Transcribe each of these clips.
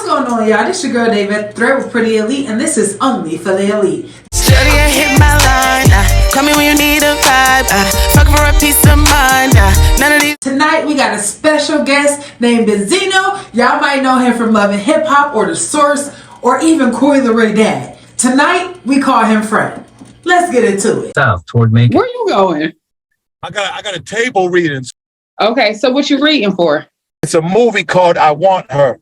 going on, y'all? This your girl David, Thread with Pretty Elite, and this is Only for the Elite. Shorty, I hit my line. Call me when you need a vibe. Fuck for a peace of mind. None of these. Tonight we got a special guest named Benzino. Y'all might know him from Love and Hip Hop or The Source or even Coi Leray dad. Tonight we call him Fred. Let's get into it. South toward Macon. Where you going? I got a table reading. Okay, so what you reading for? It's a movie called I Want Her.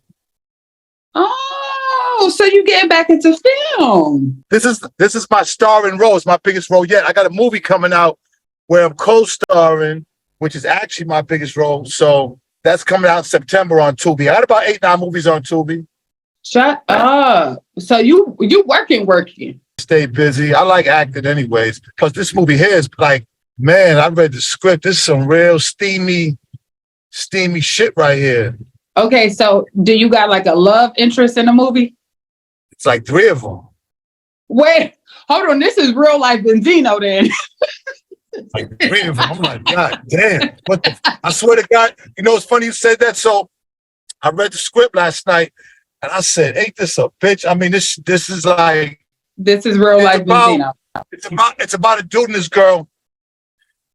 Oh, so you getting back into film? This is my starring role. It's my biggest role yet. I got a movie coming out where I'm co-starring, which is actually my biggest role. So that's coming out in September on Tubi. I got about 8-9 movies on Tubi. Shut up. So you working. Stay busy. I like acting anyways. Because this movie here is like, man, I read the script. This is some real steamy shit right here. Okay, so do you got like a love interest in the movie? It's like 3 of them. Wait, hold on. This is real life Benzino then. Like 3 of them. I'm like, God damn. I swear to God, you know, it's funny you said that. So I read the script last night and I said, ain't this a bitch? I mean, this is like. This is real life Benzino. It's about a dude and this girl.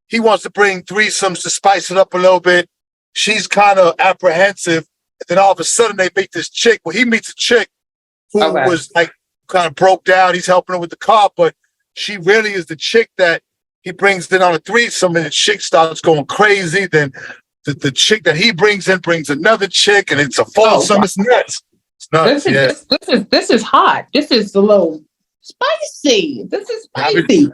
He wants to bring threesomes to spice it up a little bit. She's kind of apprehensive. And then all of a sudden they meet this chick. Well, he meets a chick who was like kind of broke down. He's helping her with the car, but she really is the chick that he brings in on a threesome, and the chick starts going crazy. Then the chick that he brings in brings another chick, and it's a foursome. It's nuts. It's nuts. This is hot. This is a little spicy. This is spicy.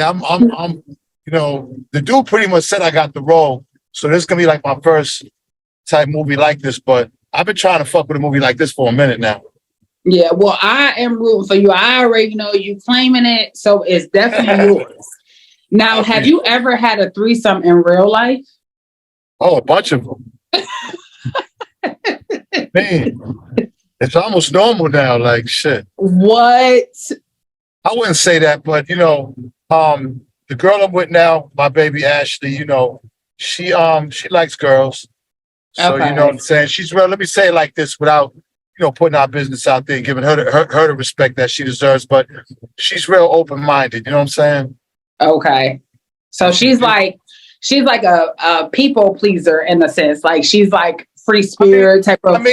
I'm you know, the dude pretty much said I got the role. So this is gonna be like my first type movie like this, but I've been trying to fuck with a movie like this for a minute now. Yeah, well, I am rooting for you. I already know you claiming it, so it's definitely yours. Now, have you ever had a threesome in real life? Oh, a bunch of them. Man, it's almost normal now. Like shit. What? I wouldn't say that, but you know, the girl I'm with now, my baby Ashley, you know, she likes girls. So you know what I'm saying? She's real. Let me say it like this without, you know, putting our business out there and giving her the respect that she deserves, but she's real open-minded, you know what I'm saying? Okay. So she's like a people pleaser in a sense. Like she's like free spirit type of.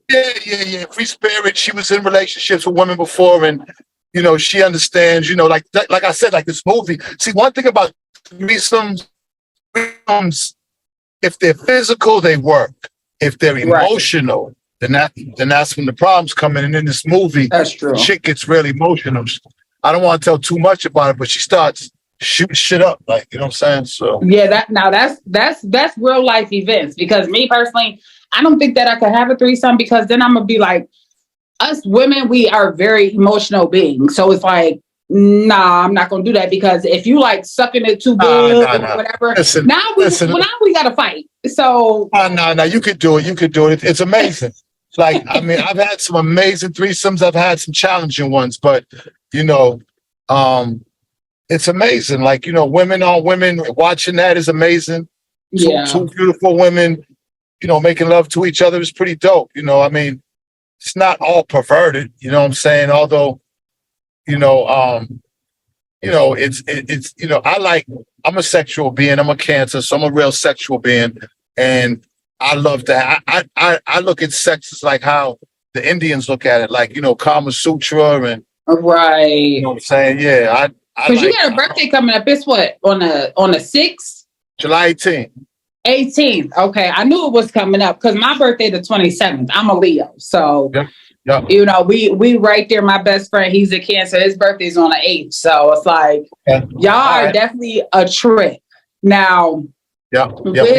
Yeah. Free spirit. She was in relationships with women before, and you know, she understands, you know, like I said, like this movie. See, one thing about threesomes, if they're physical, they work. If they're emotional, then that's when the problems come in. And in this movie, that's true. Chick gets really emotional. I don't want to tell too much about it, but she starts shooting shit up, like, you know what I'm saying? So yeah, that's real life events. Because me personally, I don't think that I could have a threesome, because then I'm gonna be like, us women, we are very emotional beings. So it's like, nah, I'm not gonna do that, because if you like sucking it too good or whatever, now we gotta fight. So no, you could do it. You could do it. It's amazing. Like, I mean, I've had some amazing threesomes. I've had some challenging ones, but you know, it's amazing. Like, you know, women on women, watching that is amazing. Two beautiful women, you know, making love to each other is pretty dope. You know, I mean, it's not all perverted, you know what I'm saying? Although, you know, it's you know, I'm a sexual being. I'm a Cancer, so I'm a real sexual being, and I love that. I look at sex as like how the Indians look at it, like, you know, Kama Sutra, and right. You know what I'm saying? Yeah, because you got a birthday coming up. It's what, on the 6th, July 18th. 18th. Okay, I knew it was coming up because my birthday the 27th. I'm a Leo, so you know, we right there. My best friend, he's a Cancer. His birthday's on the 8th, so it's like y'all are definitely a trip now. We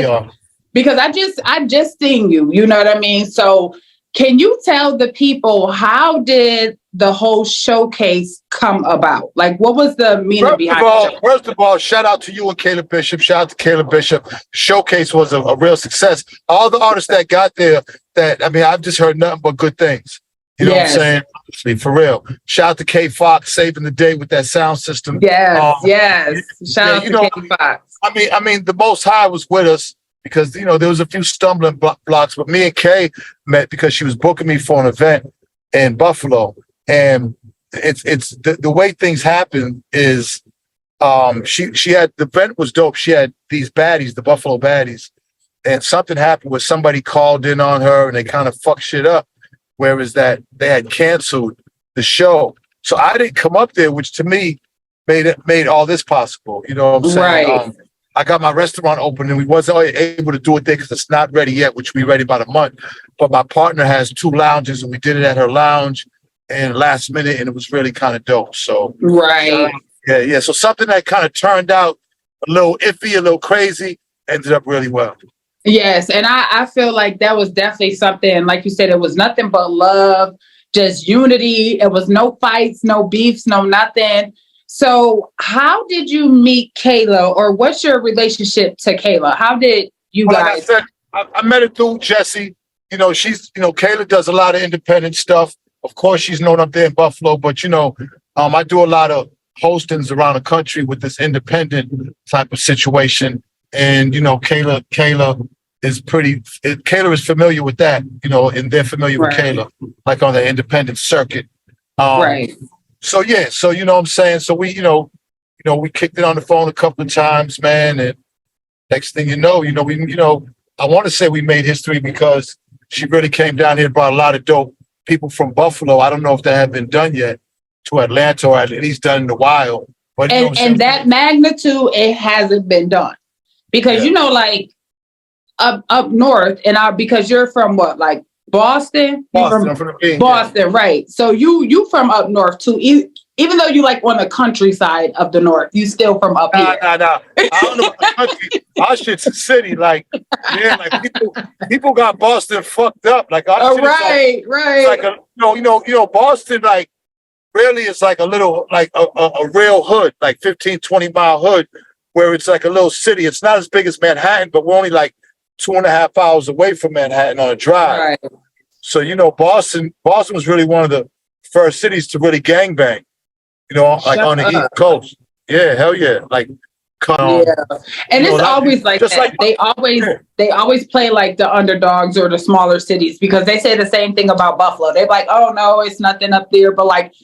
are. Because I just seen you. You know what I mean? So can you tell the people, how did the whole showcase come about? Like, what was the meaning behind it? First of all, shout out to you and Caleb Bishop. Shout out to Caleb Bishop. Showcase was a real success. All the artists that got there, I mean, I've just heard nothing but good things. You know what I'm saying? Honestly, for real. Shout out to K Fox saving the day with that sound system. Yes. Shout out to K Fox. I mean, the Most High was with us. because there was a few stumbling blocks. But me and Kay met because she was booking me for an event in Buffalo, and it's the way things happen is she had, the event was dope. She had these baddies, the Buffalo baddies, and something happened where somebody called in on her and they kind of fucked shit up. Whereas that they had canceled the show, so I didn't come up there, which to me made all this possible. You know what I'm saying? Right. I got my restaurant open and we wasn't able to do it there because it's not ready yet, which we ready about a month. But my partner has 2 lounges and we did it at her lounge and last minute, and it was really kind of dope. So Right. yeah. So something that kind of turned out a little iffy, a little crazy, ended up really well. Yes, and I feel like that was definitely something, like you said, it was nothing but love, just unity. It was no fights, no beefs, no nothing. So how did you meet Kayla, or what's your relationship to Kayla? How did you guys? Like I said, I met her through Jesse. She's, Kayla does a lot of independent stuff. Of course, she's known up there in Buffalo, but, I do a lot of hostings around the country with this independent type of situation. And, Kayla is Kayla is familiar with that, and they're familiar with Kayla, like on the independent circuit. Right. So, yeah. So, you know what I'm saying? So we, we kicked it on the phone a couple of times, man. And next thing you know, I want to say we made history because she really came down here and brought a lot of dope people from Buffalo. I don't know if that had been done yet to Atlanta, or at least done in a while. But and that magnitude, it hasn't been done because like up north, and because you're from what, like Boston? Boston, I'm from the Bay, Boston, right? So you from up north too. Even though you like on the countryside of the north, you still from up here. Nah. I don't know about the country. Our shit's a city. Like people got Boston fucked up. Like our shit right. It's like Boston, like really is like a little, like a real hood, like 15, 20 mile hood, where it's like a little city. It's not as big as Manhattan, but we're only like 2.5 hours away from Manhattan on a drive. Right. So, Boston was really one of the first cities to really gangbang, like on the East Coast. Yeah, hell yeah. Like, and it's always like that. Like, they always play like the underdogs or the smaller cities because they say the same thing about Buffalo. They're like, oh no, it's nothing up there, but like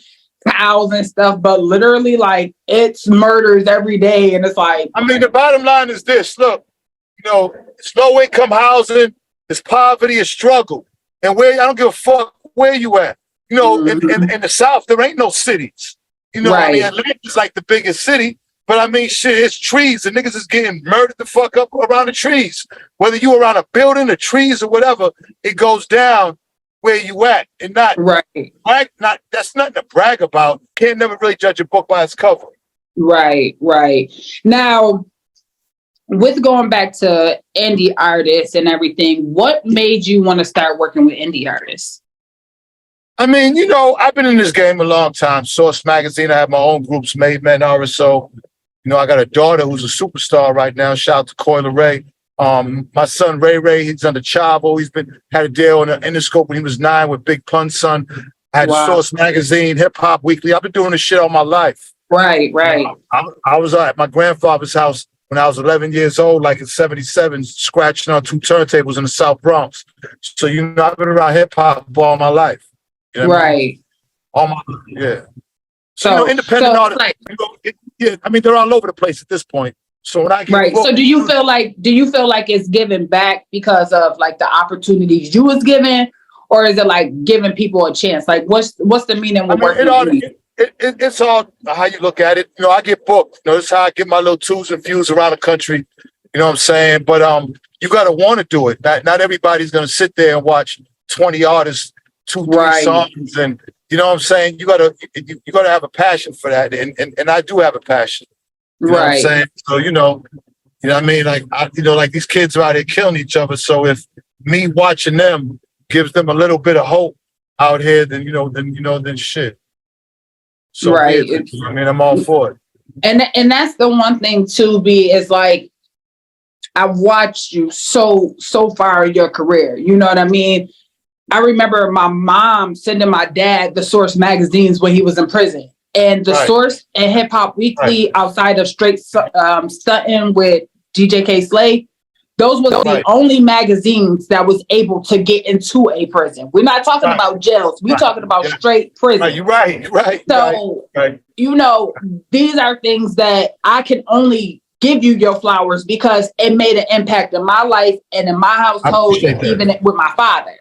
cows and stuff, but literally like it's murders every day. And it's like, I mean, the bottom line is this, look, it's low income housing, it's poverty, it's struggle. And I don't give a fuck where you at. In the South, there ain't no cities. Right. I mean, Atlanta's like the biggest city, but I mean, shit, it's trees. And niggas is getting murdered the fuck up around the trees. Whether you around a building, the trees, or whatever, it goes down where you at, and not that's nothing to brag about. Can't never really judge a book by its cover. Right. Now, with going back to indie artists and everything, what made you want to start working with indie artists? I mean, I've been in this game a long time. Source Magazine, I have my own groups, Made Men, RSO. I got a daughter who's a superstar right now. Shout out to Coi Leray. My son Ray, he's under Chavo. He's had a deal in the Interscope when he was 9 with Big Pun's son. I had Source Magazine, Hip Hop Weekly. I've been doing this shit all my life. Right. I was at my grandfather's house when I was 11 years old, like in 77, scratching on 2 turntables in the South Bronx. So, I've been around hip hop all my life. Right. All my life, yeah. So, independent artists, I mean, they're all over the place at this point. So when I get So do you feel like it's given back because of like the opportunities you was given, or is it like giving people a chance? Like what's the meaning with working? It's all how you look at it. I get booked. This is how I get my little twos and fews around the country. You know what I'm saying? But you gotta want to do it. Not everybody's gonna sit there and watch 20 artists, 2-3 songs, and you know what I'm saying? You gotta have a passion for that, and I do have a passion. You know what I'm saying? So, you know what I mean? Like, like these kids are out here killing each other. So if me watching them gives them a little bit of hope out here, then shit. So I mean, I'm all for it. And that's the one thing too, B, is like, I've watched you so far in your career. You know what I mean? I remember my mom sending my dad the Source magazines when he was in prison. And the Source and Hip Hop Weekly, outside of straight stunting with DJ K. Slay, Those were the Right. only magazines that was able to get into a prison. We're not talking Right. about jails. We're Right. talking about Yeah. straight prison. Right, you're right. So, Right. you know, these are things that I can only give you your flowers because it made an impact in my life and in my household, appreciate that. even with my father.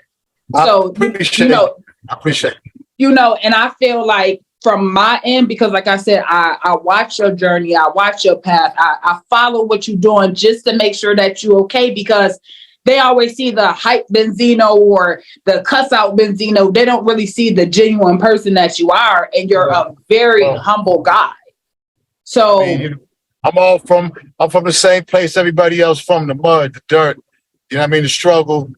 I So, appreciate you know, I appreciate it. you know, and I feel like from my end, because like I said, I watch your journey, I watch your path, I follow what you're doing just to make sure that you're okay, because they always see the hype Benzino or the cuss out Benzino. They don't really see the genuine person that you are, and you're a very humble guy. So I mean, I'm from the same place everybody else from, the mud, the dirt. You know what I mean? The struggle,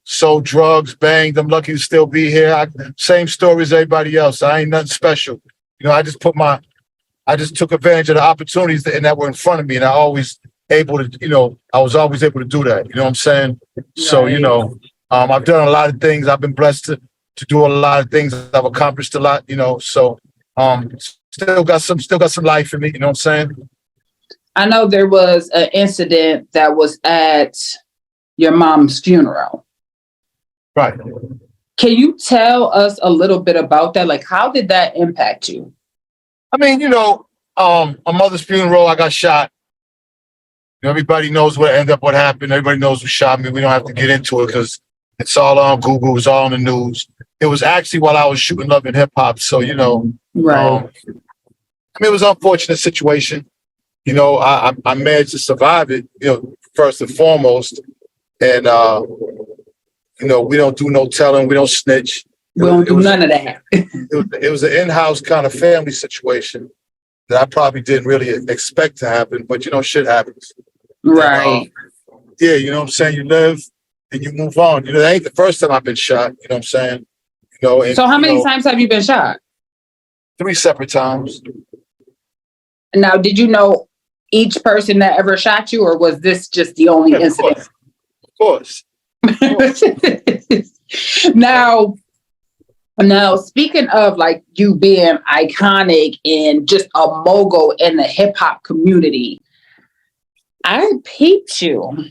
sold drugs, banged. I'm lucky to still be here. Same story as everybody else. I ain't nothing special. You know, I just took advantage of the opportunities that were in front of me, and I was always able to do that. You know what I'm saying? Right. So, you know, I've done a lot of things. I've been blessed to do a lot of things. I've accomplished a lot, you know, so still got some life in me, you know what I'm saying? I know there was an incident that was at your mom's funeral. Right. Can you tell us a little bit about that? Like, how did that impact you? I mean, you know, my mother's funeral, I got shot. Everybody knows what happened. Everybody knows who shot me. We don't have to get into it because it's all on Google. It's all on the news. It was actually while I was shooting Love and Hip Hop. So, you know, right. I mean, it was an unfortunate situation. You know, I managed to survive it, you know, first and foremost. And, you know, we don't do no telling. We don't snitch. We don't do none of that. It was an in-house kind of family situation that I probably didn't really expect to happen. But, you know, shit happens. Right. And, yeah, you know what I'm saying? You live and you move on. You know, that ain't the first time I've been shot. You know what I'm saying? You know. And, so how many times have you been shot? 3 separate times. Now, did you know each person that ever shot you, or was this just the only incident? Of course. Now, speaking of like you being iconic and just a mogul in the hip hop community, I peeped you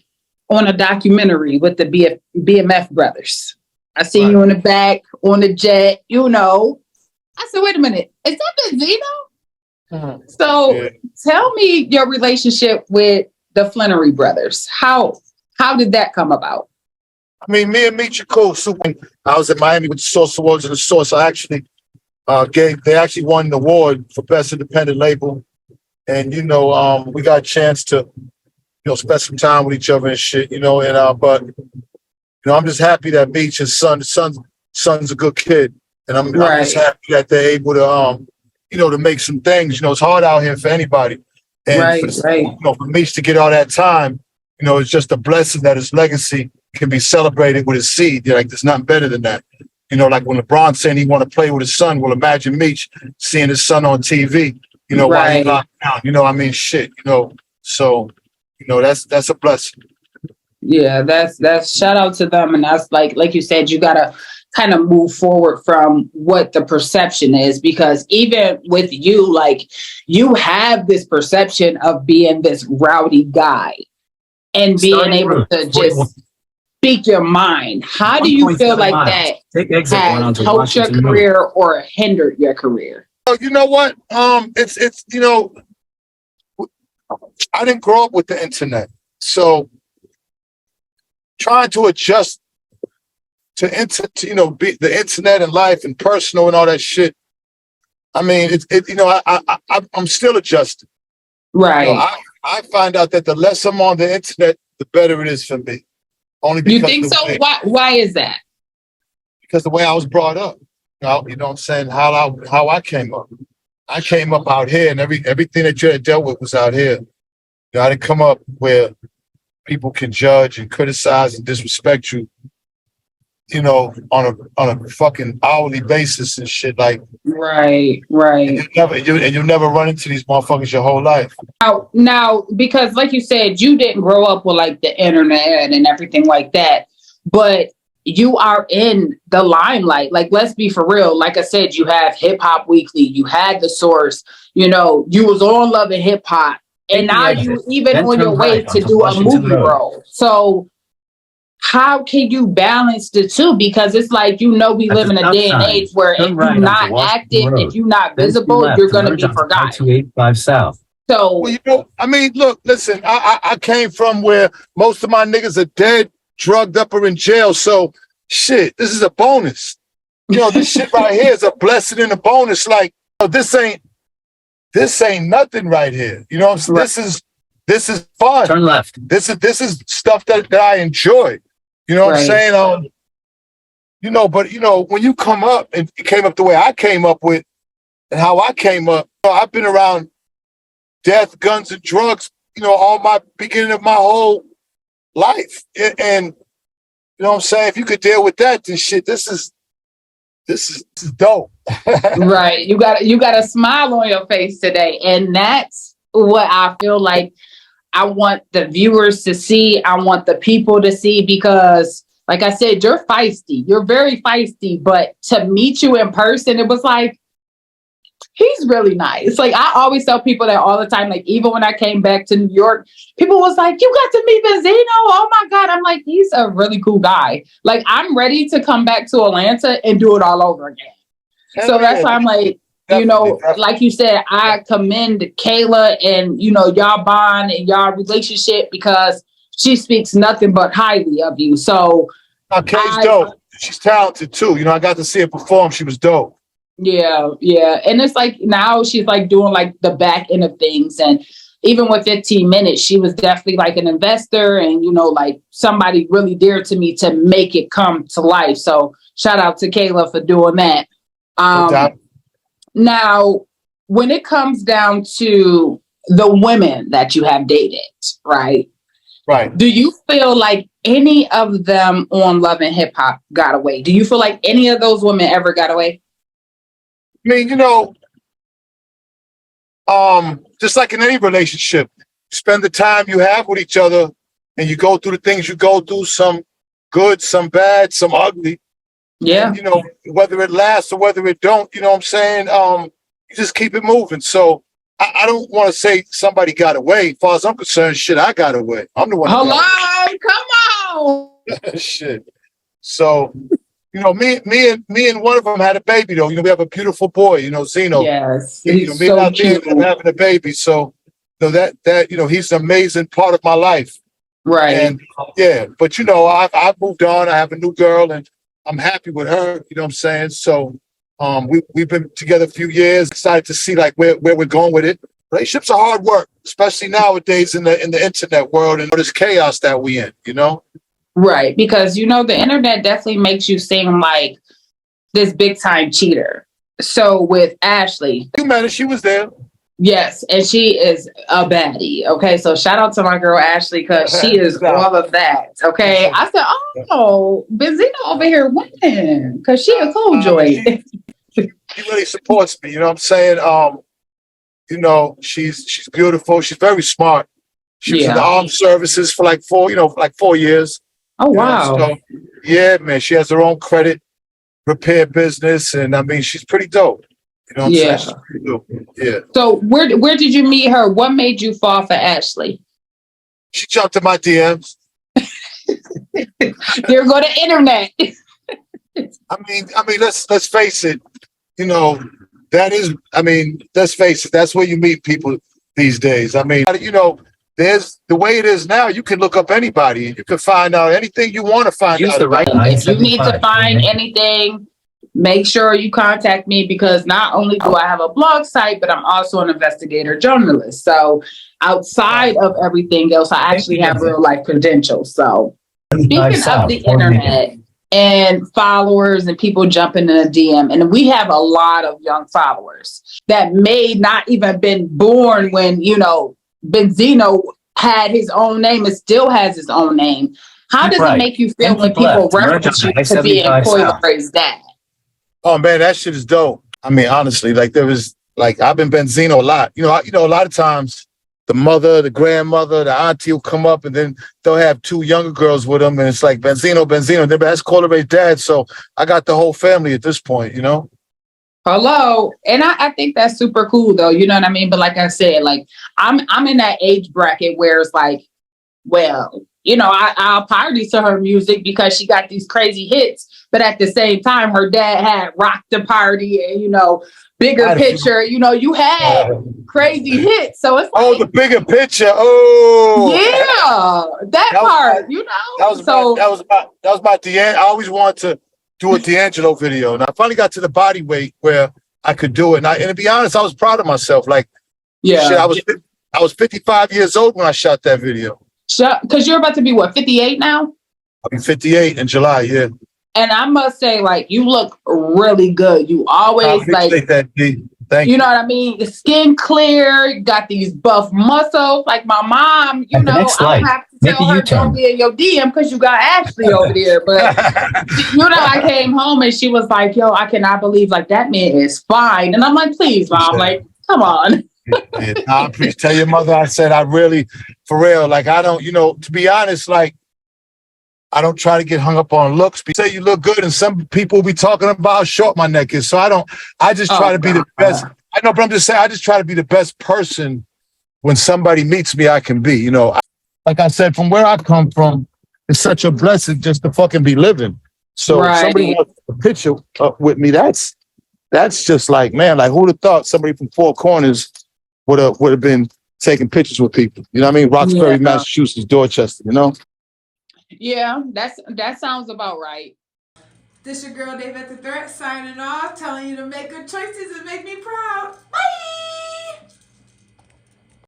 on a documentary with the BMF brothers. I see you in the back on the jet, you know. I said, wait a minute, is that Benzino? So tell me your relationship with the Flannery brothers. How did that come about? I mean, me and Meech are cool. So when I was in Miami with the Source Awards and the Source, I actually they actually won the award for Best Independent Label. And, you know, we got a chance to, you know, spend some time with each other and shit, you know, and but you know, I'm just happy that Meech, his son's a good kid. And I'm just happy that they're able to you know, to make some things. You know, it's hard out here for anybody. And you know, for Meech to get all that time, you know, it's just a blessing that his legacy can be celebrated with his seed. Like, there's nothing better than that. You know, like when LeBron saying he want to play with his son, well, imagine Meech seeing his son on TV, you know, while he's locked down. You know, I mean, shit, you know. So, you know, that's a blessing. Yeah, that's shout out to them. And that's like you said, you gotta kind of move forward from what the perception is, because even with you, like, you have this perception of being this rowdy guy and being able to just speak your mind. How do you feel like that has helped your career or hindered your career? Oh, you know what? It's you know, I didn't grow up with the internet, so trying to adjust to you know, be the internet and life and personal and all that shit. I mean, you know, I'm still adjusting. Right. You know, I find out that the less I'm on the internet, the better it is for me. Only because you think so? Why is that? Because the way I was brought up. You know what I'm saying? How I came up. I came up out here, and everything that you had dealt with was out here. You know, I didn't come up where people can judge and criticize and disrespect you, you know, on a fucking hourly basis and shit. Like, right. And you'll never run into these motherfuckers your whole life. Now, because like you said, you didn't grow up with like the internet and everything like that, but you are in the limelight. Like, let's be for real. Like I said, you have Hip Hop Weekly, you had The Source, you know, you was on Love and Hip Hop. And now you even on your way to do a movie role. So how can you balance the two? Because it's like, we live in a day and age where if you're not active, if you're not visible, you're going to be forgotten. So, well, I mean, look, listen, I came from where most of my niggas are dead, drugged up, or in jail. So, shit, this is a bonus. This shit right here is a blessing and a bonus. Like, this ain't nothing right here. You know what I'm saying? Right. This is fun. Turn left. This is stuff that I enjoy. You know what I'm saying? But when you come up and you came up the way I came up with and how I came up, I've been around death, guns, and drugs, all my beginning of my whole life. And you know what I'm saying? If you could deal with that, then shit, this is dope. Right. You got a smile on your face today. And that's what I feel like I want the viewers to see. I want the people to see, because like I said, you're feisty. You're very feisty. But to meet you in person, it was like, he's really nice. Like, I always tell people that all the time. Like, even when I came back to New York, people was like, you got to meet Benzino? Oh my God. I'm like, he's a really cool guy. Like, I'm ready to come back to Atlanta and do it all over again. So that's why I'm like, definitely. Like you said, I commend Kayla and, y'all bond and y'all relationship, because she speaks nothing but highly of you. So Kay's dope. She's talented too. I got to see her perform. She was dope. Yeah. And it's like, now she's like doing like the back end of things. And even with 15 minutes, she was definitely like an investor and, like somebody really dear to me to make it come to life. So shout out to Kayla for doing that. Now, when it comes down to the women that you have dated, right? Right. Do you feel like any of them on Love and Hip Hop got away? Do you feel like any of those women ever got away? I mean, just like in any relationship, you spend the time you have with each other and you go through the things you go through, some good, some bad, some ugly. Yeah. And, whether it lasts or whether it don't, you know what I'm saying? You just keep it moving. So I don't want to say somebody got away. As far as I'm concerned, shit, I got away. I'm the one. Hello, come on. Shit. So, me and one of them had a baby though. We have a beautiful boy, Zeno. Yes. Me so and cute. having a baby. So, that he's an amazing part of my life. Right. And yeah, but I've moved on. I have a new girl and I'm happy with her, you know what I'm saying? So we've been together a few years, excited to see like where we're going with it. Relationships are hard work, especially nowadays in the internet world and all this chaos that we in, Right, because the internet definitely makes you seem like this big time cheater. So with Ashley, you met her, she was there. Yes, and she is a baddie. Okay, so shout out to my girl Ashley, because she is all of that. Okay, I said, oh, Benzino over here winning because she a cold joy. She really supports me. You know what I'm saying? She's beautiful. She's very smart. She was in the armed services for like 4 years. Oh wow! So, yeah, man, she has her own credit repair business, and I mean, she's pretty dope. You know what I'm saying? She's pretty dope. Yeah. So where did you meet her? What made you fall for Ashley? She jumped in my DMs. There go the internet. I mean, let's face it. Let's face it. That's where you meet people these days. I mean, there's the way it is now. You can look up anybody and you can find out anything you want to find out. If you need to find anything, make sure you contact me, because not only do I have a blog site, but I'm also an investigative journalist. So outside of everything else, I actually have real life credentials. So speaking of the internet and followers and people jumping in a DM, and we have a lot of young followers that may not even been born when, Benzino had his own name and still has his own name. How does it make you feel when people reference you to being Coi Leray's dad? Oh man, that shit is dope. I mean, honestly, like I've been Benzino a lot. A lot of times the mother, the grandmother, the auntie will come up and then they'll have two younger girls with them, and it's like Benzino. That's Coi Leray's dad. So I got the whole family at this point, Hello. And I think that's super cool though. You know what I mean? But like I said, like I'm in that age bracket where it's like, well, you know, I'll party to her music because she got these crazy hits. But at the same time, her dad had Rock the Party and, you know, Bigger Picture. You know, you had crazy hits. So it's like, oh, the Bigger Picture. Oh, yeah, that part, you know. That was my I always wanted to do a D'Angelo video, and I finally got to the body weight where I could do it. And to be honest, I was proud of myself. Like, yeah, shit, I was 55 years old when I shot that video. Because you're about to be what, 58 now? I'll be 58 in July. Yeah. And I must say, like, you look really good. You always like that, D. Thank you. You know what I mean? Your skin clear, you got these buff muscles. Like my mom, you know, I don't have to tell her don't be in your DM because you got Ashley over there. But you know, I came home and she was like, "Yo, I cannot believe like that man is fine." And I'm like, "Please, mom, like, come on." Please tell your mother I said I really, for real. Like I don't, you know, to be honest, like. I don't try to get hung up on looks. Say you look good, and some people will be talking about how short my neck is. So I just try to be the best. I know, but I'm just saying, I just try to be the best person when somebody meets me, I can be. You know, like I said, from where I come from, it's such a blessing just to fucking be living. So if somebody wants a picture with me, that's just like, man, like who'd have thought somebody from Four Corners would have been taking pictures with people? You know what I mean? Roxbury, Massachusetts, Dorchester, you know? Yeah, that sounds about right. This your girl Dave at the Threat signing off, telling you to make good choices and make me proud. Bye!